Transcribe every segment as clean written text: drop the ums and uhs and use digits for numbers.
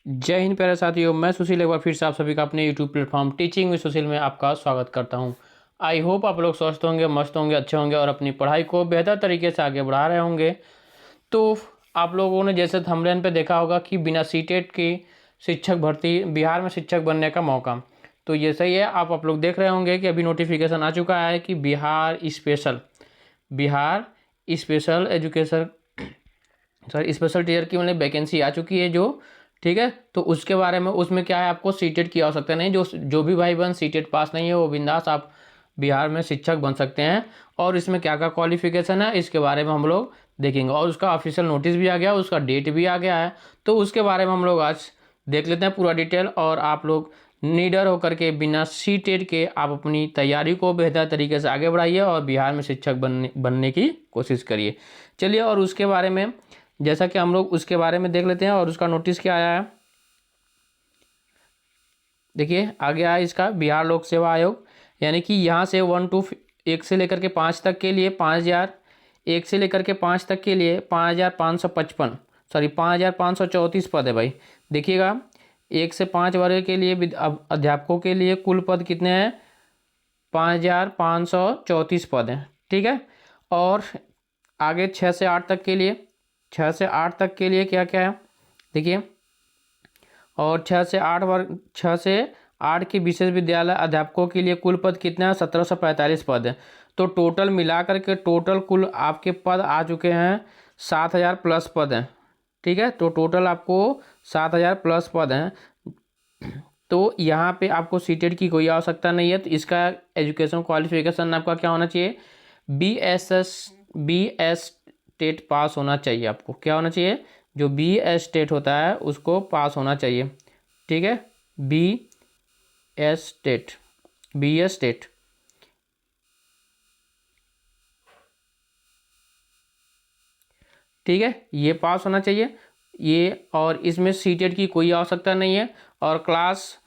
जय हिंद प्यारे साथियों, मैं सुशील एक बार फिर से आप सभी का अपने यूट्यूब प्लेटफॉर्म टीचिंग विद सुशील में आपका स्वागत करता हूं। आई होप आप लोग स्वस्थ होंगे, मस्त होंगे, अच्छे होंगे और अपनी पढ़ाई को बेहतर तरीके से आगे बढ़ा रहे होंगे। तो आप लोगों ने जैसे थंबनेल पे देखा होगा कि बिना सीटेट की शिक्षक भर्ती, बिहार में शिक्षक बनने का मौका। तो ये सही है, आप लोग देख रहे होंगे कि अभी नोटिफिकेशन आ चुका है कि Bihar special education special teacher की मतलब वैकेंसी आ चुकी है जो, ठीक है। तो उसके बारे में, उसमें क्या है, आपको सीटेट की आवश्यकता नहीं। जो भी भाई बहन सीटेट पास नहीं है वो बिंदास आप बिहार में शिक्षक बन सकते हैं। और इसमें क्या क्या क्वालिफिकेशन है इसके बारे में हम लोग देखेंगे। और उसका ऑफिशियल नोटिस भी आ गया, उसका डेट भी आ गया है। तो उसके बारे में हम लोग आज देख लेते हैं पूरा डिटेल। और आप लोग निडर होकर के बिना सीटेट के आप अपनी तैयारी को बेहतर तरीके से आगे बढ़ाइए और बिहार में शिक्षक बनने की कोशिश करिए। चलिए, और उसके बारे में जैसा कि हम लोग उसके बारे में देख लेते हैं। और उसका नोटिस क्या आया है, देखिए आ गया है इसका, बिहार लोक सेवा आयोग। यानी कि यहाँ से 1 से लेकर के 5 तक के लिए 5,000, 1 से लेकर के 5 तक के लिए 5,555, सॉरी 5,534 पद है भाई। देखिएगा, 1 से 5 वर्ग के लिए अध्यापकों के लिए कुल पद कितने हैं, 5,534 पद हैं, ठीक है। और आगे 6 से 8 तक के लिए, 6 से 8 तक के लिए क्या क्या है, देखिए। और 6 से 8 के विशेष विद्यालय अध्यापकों के लिए कुल पद कितना है, 1,745 पद है। तो टोटल मिलाकर के टोटल कुल आपके पद आ चुके हैं 7,000 प्लस पद हैं, ठीक है। तो टोटल आपको 7,000 प्लस पद हैं। तो यहाँ पे आपको सीटेट की कोई आवश्यकता नहीं है। तो इसका एजुकेशन क्वालिफिकेशन आपका क्या होना चाहिए, बी एस टेट पास होना चाहिए। आपको क्या होना चाहिए, जो बी एस टेट होता है उसको पास होना चाहिए, ठीक है। B S TET, B S TET, ठीक है, ये पास होना चाहिए ये। और इसमें सीटेट की कोई आवश्यकता नहीं है। और क्लास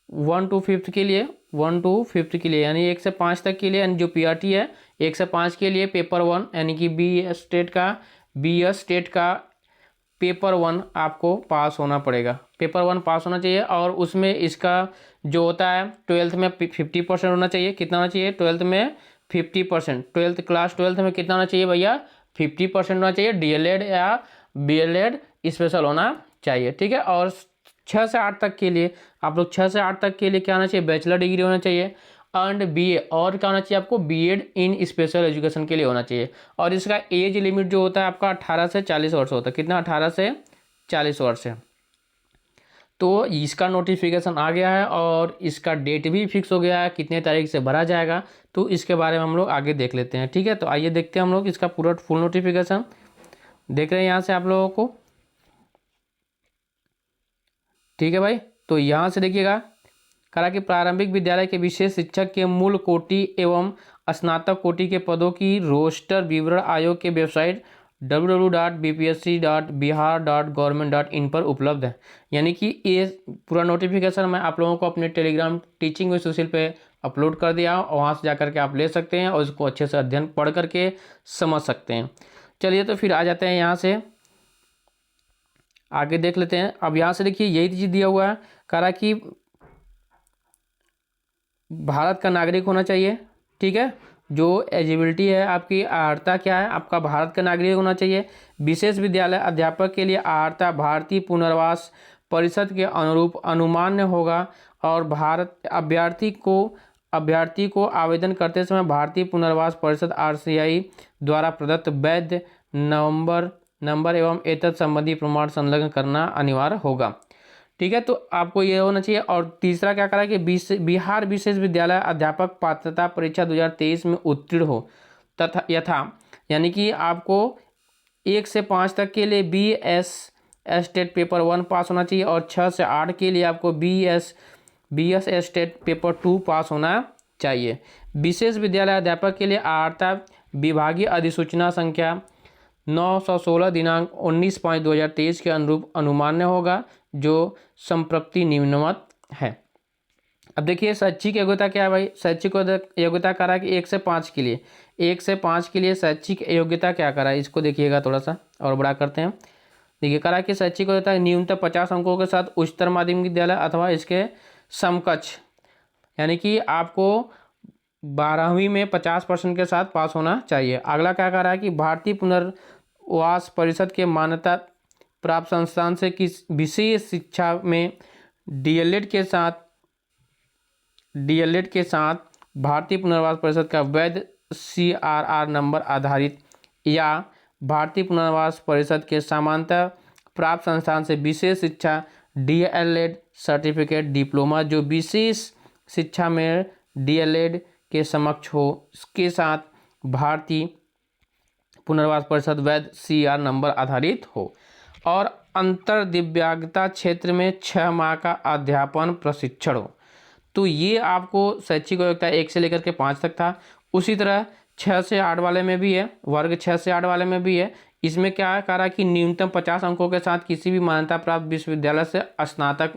1 टू 5 के लिए, 1 टू 5 के लिए यानी 1 से 5 तक के लिए, यानी जो पीआरटी है 1 से 5 के लिए पेपर 1 यानी कि बी एस स्टेट का पेपर 1 आपको पास होना पड़ेगा, पेपर 1 पास होना चाहिए। और उसमें इसका जो होता है 12th में 50% होना चाहिए। कितना होना चाहिए 12th में, 50%। क्लास 12th में कितना होना चाहिए भैया, 50% होना चाहिए। डीएलएड या बीएलएड स्पेशल होना चाहिए, ठीक है। और 6 से 8 तक के लिए आप लोग 6 से 8 तक के लिए क्या होना चाहिए, बैचलर डिग्री होना चाहिए। एंड बीए, और क्या होना चाहिए आपको, बीएड इन स्पेशल एजुकेशन के लिए होना चाहिए। और इसका एज लिमिट जो होता है आपका 18 से 40 वर्ष होता है। कितना, 18 से 40 वर्ष है। तो इसका नोटिफिकेशन आ गया है और इसका डेट भी फिक्स हो गया है, कितने तारीख से भरा जाएगा। तो इसके बारे में हम लोग आगे देख लेते हैं, ठीक है। तो आइए देखते हैं हम लोग इसका पूरा फुल नोटिफिकेशन। देख रहे हैं यहाँ से आप लोगों को, ठीक है भाई। तो यहाँ से देखिएगा, करा कि प्रारंभिक विद्यालय के विशेष शिक्षक के मूल कोटि एवं स्नातक कोटि के पदों की रोस्टर विवरण आयोग के वेबसाइट www.bpsc.bihar.government.in पर उपलब्ध है। यानी कि ये पूरा नोटिफिकेशन मैं आप लोगों को अपने टेलीग्राम टीचिंग विद सुशील पे अपलोड कर दिया हूँ, और वहाँ से जा करके आप ले सकते हैं और इसको अच्छे से अध्ययन पढ़ करके समझ सकते हैं। चलिए, तो फिर आ जाते हैं यहाँ से आगे देख लेते हैं। अब यहाँ से देखिए यही चीज़ दिया हुआ है, करा कि भारत का नागरिक होना चाहिए, ठीक है। जो एलिजिबिलिटी है आपकी, अर्हता क्या है, आपका भारत का नागरिक होना चाहिए। विशेष विद्यालय अध्यापक के लिए अर्हता भारतीय पुनर्वास परिषद के अनुरूप अनुमान्य होगा। और अभ्यर्थी को आवेदन करते समय भारतीय पुनर्वास परिषद आरसीआई द्वारा प्रदत्त वैध नंबर एवं एतत् संबंधी प्रमाण संलग्न करना अनिवार्य होगा, ठीक है। तो आपको ये होना चाहिए। और तीसरा क्या करा कि बिहार विशेष विद्यालय अध्यापक पात्रता परीक्षा 2023 में उत्तीर्ण हो यथा, यानी कि आपको 1 से 5 तक के लिए बी एस टेट पेपर 1 पास होना चाहिए। और 6 से 8 के लिए आपको बी एस टेट पेपर 2 पास होना चाहिए। विशेष विद्यालय अध्यापक के लिए अर्हता विभागीय अधिसूचना संख्या 916 दिनांक 19/5/2023 के अनुरूप अनुमान्य होगा, जो संप्रति निम्नवत है। अब देखिए शैक्षिक योग्यता क्या है भाई, शैक्षिक योग्यता करा कि 1 से 5 के लिए, 1 से 5 के लिए शैक्षिक योग्यता क्या करा है, इसको देखिएगा थोड़ा सा और बड़ा करते हैं। देखिए करा कि शैक्षिक होता है न्यूनतम 50 अंकों के साथ उच्चतर माध्यमिक विद्यालय अथवा इसके समकक्ष, यानी कि आपको 12वीं में 50% के साथ पास होना चाहिए। अगला क्या कह रहा है कि भारतीय पुनर्वास परिषद के मान्यता प्राप्त संस्थान से किस विशेष शिक्षा में डीएलएड के साथ भारतीय पुनर्वास परिषद का वैध सीआरआर नंबर आधारित या भारतीय पुनर्वास परिषद के समानता प्राप्त संस्थान से विशेष शिक्षा डीएलएड सर्टिफिकेट डिप्लोमा जो विशेष शिक्षा में डीएलएड के समकक्ष हो, इसके साथ भारतीय पुनर्वास परिषद वैध सीआर नंबर आधारित हो, और अंतर दिव्यांगता क्षेत्र में 6 माह का अध्यापन प्रशिक्षण हो। तो ये आपको शैक्षिक योग्यता 1 से लेकर के 5 तक था। उसी तरह 6 से 8 वाले में भी है, वर्ग 6 से 8 वाले में भी है। इसमें क्या कह रहा है कि न्यूनतम 50 अंकों के साथ किसी भी मान्यता प्राप्त विश्वविद्यालय से स्नातक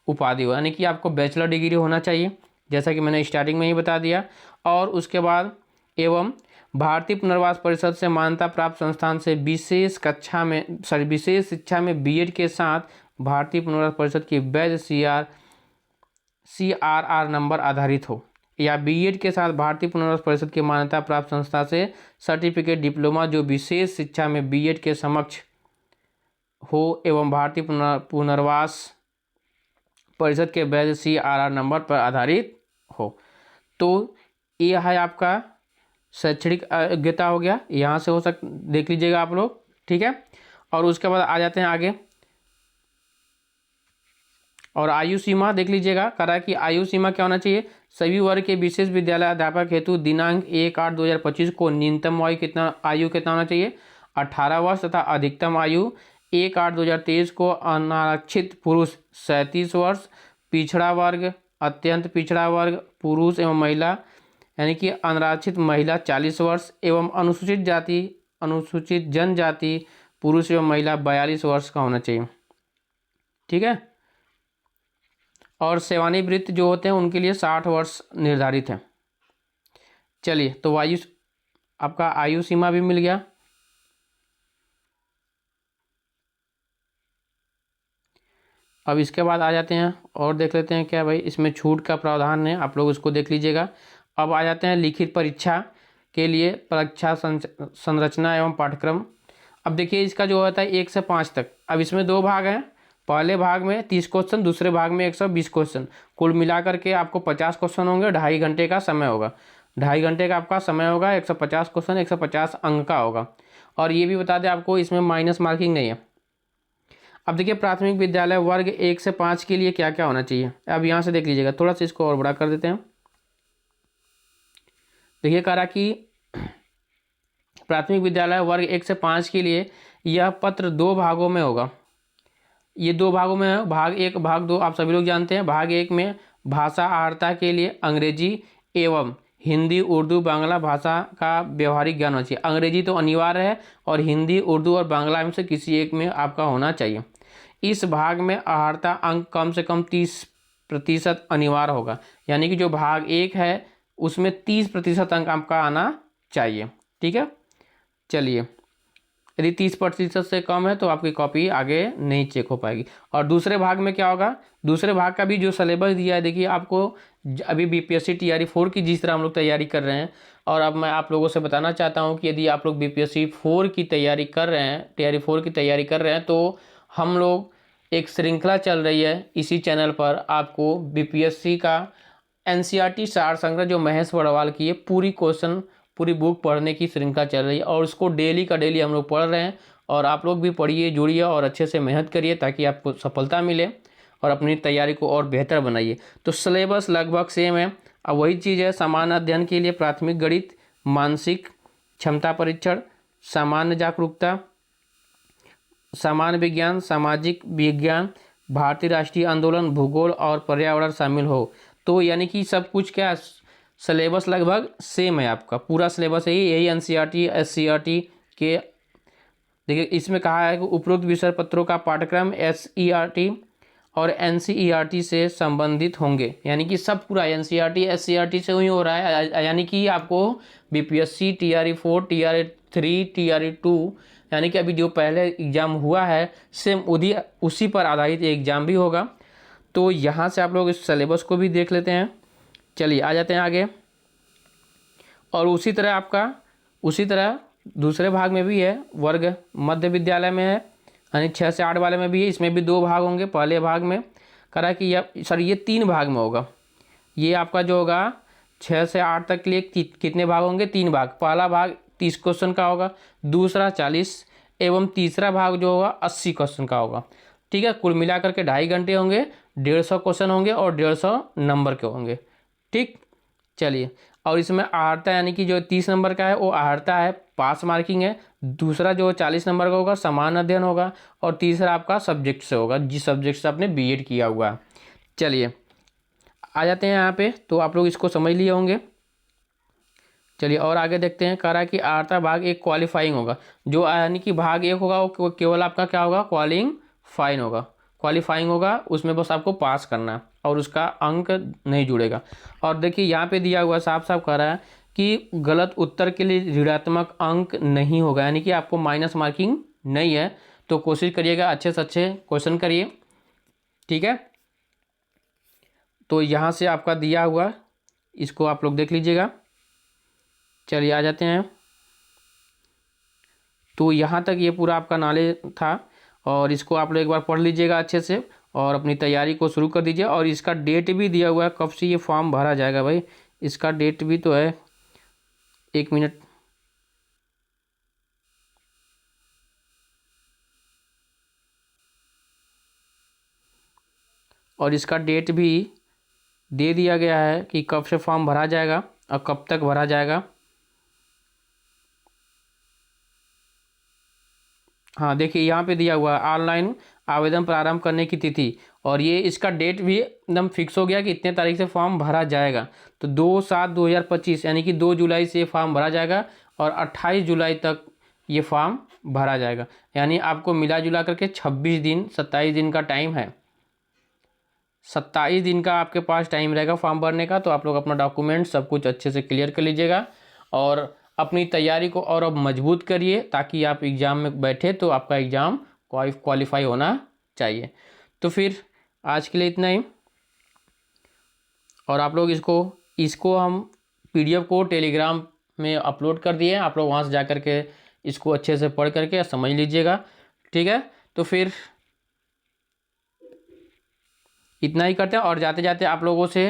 उपाधि हो, यानी कि आपको बैचलर डिग्री होना चाहिए, जैसा कि मैंने स्टार्टिंग में ही बता दिया। और उसके बाद एवं भारतीय पुनर्वास परिषद से मान्यता प्राप्त संस्थान से विशेष शिक्षा में बीएड के साथ भारतीय पुनर्वास परिषद की वैध सीआरआर नंबर आधारित हो, या बीएड के साथ भारतीय पुनर्वास परिषद की मान्यता प्राप्त संस्था से सर्टिफिकेट डिप्लोमा जो विशेष शिक्षा में बीएड के समकक्ष हो एवं भारतीय पुनर्वास परिषद के वैध सीआरआर नंबर पर आधारित हो। तो ये है आपका शैक्षणिक योग्यता हो गया, यहाँ से हो देख लीजिएगा आप लोग, ठीक है। और उसके बाद आ जाते हैं आगे, और आयु सीमा देख लीजिएगा। करा कि आयु सीमा क्या होना चाहिए, सभी वर्ग के विशेष विद्यालय अध्यापक हेतु दिनांक 1/8/2025 को न्यूनतम आयु कितना होना चाहिए 18 वर्ष तथा अधिकतम आयु 1/8/2023 को अनारक्षित पुरुष 37 वर्ष, पिछड़ा वर्ग, अत्यंत पिछड़ा वर्ग पुरुष एवं महिला यानी कि अनारक्षित महिला 40 वर्ष एवं अनुसूचित जनजाति पुरुष एवं महिला 42 वर्ष का होना चाहिए, ठीक है। और सेवानिवृत्त जो होते हैं उनके लिए 60 वर्ष निर्धारित है। चलिए, तो आपका आयु सीमा भी मिल गया। अब इसके बाद आ जाते हैं और देख लेते हैं क्या भाई इसमें छूट का प्रावधान है, आप लोग उसको देख लीजिएगा। अब आ जाते हैं लिखित परीक्षा के लिए परीक्षा संरचना एवं पाठ्यक्रम। अब देखिए इसका जो होता है 1 से 5 तक। अब इसमें 2 भाग हैं, पहले भाग में 30 क्वेश्चन, दूसरे भाग में 120 क्वेश्चन, कुल मिलाकर के आपको 50 क्वेश्चन होंगे, 2.5 घंटे का समय होगा। 2.5 घंटे का आपका समय होगा, 150 क्वेश्चन, 150 अंक का होगा। और ये भी बता दें आपको इसमें माइनस मार्किंग नहीं है। अब देखिए प्राथमिक विद्यालय वर्ग 1 से 5 के लिए क्या क्या होना चाहिए, अब यहाँ से देख लीजिएगा, थोड़ा सा इसको और बड़ा कर देते हैं। देखिए कह रहा कि प्राथमिक विद्यालय वर्ग 1 से 5 के लिए यह पत्र 2 भागों में होगा। ये 2 भागों में है, भाग 1 भाग 2 आप सभी लोग जानते हैं। भाग 1 में भाषा अर्हता के लिए अंग्रेजी एवं हिंदी उर्दू बांग्ला भाषा का व्यवहारिक ज्ञान होना चाहिए। अंग्रेजी तो अनिवार्य है और हिंदी उर्दू और बांग्ला में से किसी एक में आपका होना चाहिए। इस भाग में अर्हता अंक कम से कम 30% अनिवार्य होगा, यानी कि जो भाग 1 है उसमें 30% अंक आपका आना चाहिए, ठीक है। चलिए, यदि 30% से कम है तो आपकी कॉपी आगे नहीं चेक हो पाएगी। और दूसरे भाग में क्या होगा, दूसरे भाग का भी जो सिलेबस दिया है, देखिए आपको अभी बीपीएससी टीआरई 4 की जिस तरह हम लोग तैयारी कर रहे हैं, और अब मैं आप लोगों से बताना चाहता हूं कि यदि आप लोग बीपीएससी 4 की तैयारी कर रहे हैं, टीआरई 4 की तैयारी कर रहे हैं, तो हम लोग एक श्रृंखला चल रही है इसी चैनल पर, आपको बीपीएससी का एनसीईआरटी सार संग्रह जो महेश वड़वाल की है पूरी बुक पढ़ने की श्रृंखला चल रही है, और उसको डेली का डेली हम लोग पढ़ रहे हैं। और आप लोग भी पढ़िए, जुड़िए और अच्छे से मेहनत करिए ताकि आपको सफलता मिले और अपनी तैयारी को और बेहतर बनाइए। तो सिलेबस लगभग सेम है। अब वही चीज़ है, सामान्य अध्ययन के लिए प्राथमिक गणित, मानसिक क्षमता परीक्षण, सामान्य जागरूकता, सामान्य विज्ञान, सामाजिक विज्ञान, भारतीय राष्ट्रीय आंदोलन, भूगोल और पर्यावरण शामिल हो। तो यानी कि सब कुछ क्या सिलेबस लगभग सेम है, आपका पूरा सिलेबस है यही एनसीईआरटी एससीईआरटी के। देखिए इसमें कहा है कि उपरोक्त विषय पत्रों का पाठ्यक्रम एसईआरटी और एनसीईआरटी से संबंधित होंगे, यानी कि सब पूरा एनसीईआरटी एससीईआरटी से ही हो रहा है। यानी कि आपको बीपीएससी टीआरई 4 टीआरई 3 टीआरई 2 यानी कि अभी जो पहले एग्ज़ाम हुआ है सेम उसी पर आधारित एग्ज़ाम भी होगा। तो यहाँ से आप लोग इस सिलेबस को भी देख लेते हैं। चलिए आ जाते हैं आगे। और उसी तरह दूसरे भाग में भी है, वर्ग मध्य विद्यालय में है, यानी 6 से 8 वाले में भी है। इसमें भी 2 भाग होंगे। पहले भाग में करा कि ये 3 भाग में होगा। ये आपका जो होगा 6 से 8 तक के लिए कितने भाग होंगे? 3 भाग। पहला भाग 30 क्वेश्चन का होगा, दूसरा 40 एवं तीसरा भाग जो होगा 80 क्वेश्चन का होगा। ठीक है, कुल मिलाकर के 2.5 घंटे होंगे, 150 क्वेश्चन होंगे और 150 नंबर के होंगे। ठीक, चलिए। और इसमें आहर्ता यानी कि जो 30 नंबर का है वो आहर्ता है, पास मार्किंग है। दूसरा जो 40 नंबर का होगा समान अध्ययन होगा। और तीसरा आपका सब्जेक्ट से होगा, जिस सब्जेक्ट से आपने बीएड किया हुआ है। चलिए आ जाते हैं यहाँ पे। तो आप लोग इसको समझ लिए होंगे। चलिए और आगे देखते हैं। कह रहा है कि आहर्ता भाग 1 क्वालिफाइंग होगा। जो यानी कि भाग 1 होगा वो केवल आपका क्या होगा? क्वालिफाइंग होगा। उसमें बस आपको पास करना है और उसका अंक नहीं जुड़ेगा। और देखिए यहाँ पे दिया हुआ साफ साफ कह रहा है कि गलत उत्तर के लिए ऋणात्मक अंक नहीं होगा, यानी कि आपको माइनस मार्किंग नहीं है। तो कोशिश करिएगा अच्छे से अच्छे क्वेश्चन करिए। ठीक है, तो यहाँ से आपका दिया हुआ, इसको आप लोग देख लीजिएगा। चलिए आ जाते हैं। तो यहाँ तक ये पूरा आपका नॉलेज था और इसको आप लोग एक बार पढ़ लीजिएगा अच्छे से और अपनी तैयारी को शुरू कर दीजिए। और इसका डेट भी दिया हुआ है कब से ये फॉर्म भरा जाएगा भाई, इसका डेट भी तो है। 1 मिनट। और इसका डेट भी दे दिया गया है कि कब से फॉर्म भरा जाएगा और कब तक भरा जाएगा। हाँ देखिए यहाँ पे दिया हुआ है ऑनलाइन आवेदन प्रारंभ करने की तिथि। और ये इसका डेट भी एकदम फिक्स हो गया कि इतने तारीख से फॉर्म भरा जाएगा। तो 2/7/2025 यानी कि 2 जुलाई से ये फॉर्म भरा जाएगा और 28 जुलाई तक ये फॉर्म भरा जाएगा। यानी आपको मिला जुला करके 27 दिन का टाइम है। 27 दिन का आपके पास टाइम रहेगा फॉर्म भरने का। तो आप लोग अपना डॉक्यूमेंट सब कुछ अच्छे से क्लियर कर लीजिएगा और अपनी तैयारी को और अब मजबूत करिए ताकि आप एग्ज़ाम में बैठे तो आपका एग्ज़ाम क्वालिफाई होना चाहिए। तो फिर आज के लिए इतना ही। और आप लोग इसको हम पीडीएफ को टेलीग्राम में अपलोड कर दिए हैं। आप लोग वहाँ से जा कर के इसको अच्छे से पढ़ करके समझ लीजिएगा। ठीक है, तो फिर इतना ही करते हैं। और जाते जाते आप लोगों से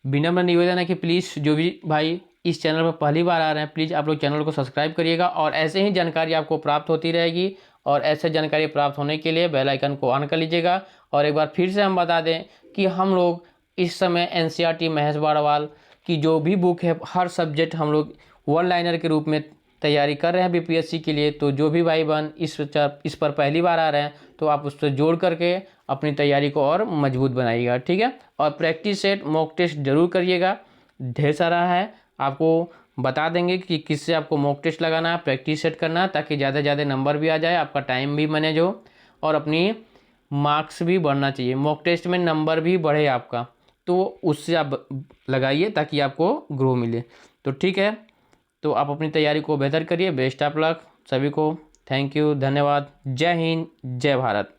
विनम्र निवेदन है कि प्लीज़ जो भी भाई इस चैनल पर पहली बार आ रहे हैं प्लीज़ आप लोग चैनल को सब्सक्राइब करिएगा और ऐसे ही जानकारी आपको प्राप्त होती रहेगी। और ऐसे जानकारी प्राप्त होने के लिए बेल आइकन को ऑन कर लीजिएगा। और एक बार फिर से हम बता दें कि हम लोग इस समय एनसीईआरटी महेश बारवाल की जो भी बुक है हर सब्जेक्ट हम लोग 1 लाइनर के रूप में तैयारी कर रहे हैं बीपीएससी के लिए। तो जो भी भाई बहन इस पर पहली बार आ रहे हैं तो आप उससे जोड़ करके अपनी तैयारी को और मजबूत बनाइएगा। ठीक है, और प्रैक्टिस सेट मॉक टेस्ट जरूर करिएगा। ढेर सारा है, आपको बता देंगे कि किससे आपको मॉक टेस्ट लगाना है, प्रैक्टिस सेट करना है ताकि ज़्यादा से ज़्यादा नंबर भी आ जाए, आपका टाइम भी मैनेज हो और अपनी मार्क्स भी बढ़ना चाहिए। मॉक टेस्ट में नंबर भी बढ़े आपका, तो उससे आप लगाइए ताकि आपको ग्रो मिले। तो ठीक है, तो आप अपनी तैयारी को बेहतर करिए। बेस्ट ऑफ लक सभी को। थैंक यू, धन्यवाद। जय हिंद, जय भारत।